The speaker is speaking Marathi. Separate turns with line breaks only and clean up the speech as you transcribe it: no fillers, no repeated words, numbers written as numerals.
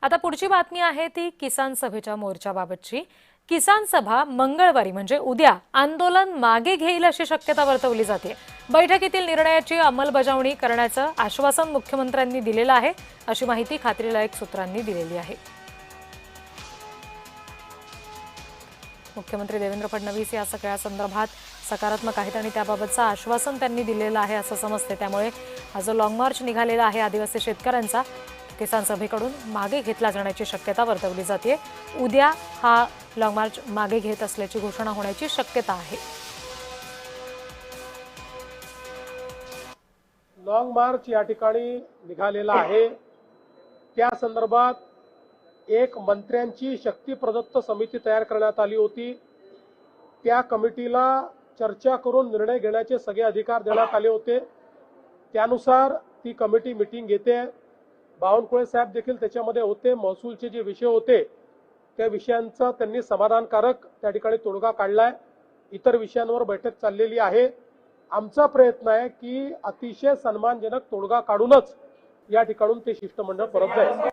आता पुढची बातमी आहे ती किसान सभेच्या मोर्चाबाबतची। किसान सभा मंगळवारी म्हणजे उद्या आंदोलन मागे घेईल अशी शक्यता वर्तवली जाते। बैठकीतील निर्णयाची अंमलबजावणी करण्याचं आश्वासन मुख्यमंत्र्यांनी दिलेलं आहे, अशी माहिती खात्रीलायक सूत्रांनी दिलेली आहे। मुख्यमंत्री देवेंद्र फडणवीस या सगळ्या संदर्भात सकारात्मक आहेत आणि त्याबाबतचं आश्वासन त्यांनी दिलेलं आहे असं समजते। त्यामुळे हा जो लॉंग मार्च निघालेला आहे आदिवासी शेतकऱ्यांचा, किसान सभेकडून मागे घेतला जाण्याची शक्यता वर्तवली जाते। उद्या हा लॉंग मार्च मागे घेत असल्याची घोषणा होण्याची शक्यता आहे।
लॉंग मार्च या ठिकाणी निघालेला आहे। त्या संदर्भात एक मंत्र्यांची शक्ती प्रदत्त समिती तयार करण्यात आली होती। त्या कमिटीला चर्चा करून निर्णय घेण्याचे सगळे अधिकार देण्यात आले होते। त्यानुसार ती कमिटी मीटिंग घेते। बावनकुळे साहेब देखील त्याच्यामध्ये होते। महसूलचे जे विषय होते त्या विषयांचा त्यांनी समाधानकारक त्या ठिकाणी तोडगा काढलाय। इतर विषयांवर बैठक चाललेली आहे। आमचा प्रयत्न आहे की अतिशय सन्मानजनक तोडगा काढूनच या ठिकाणून ते शिष्टमंडळ परत जाईल।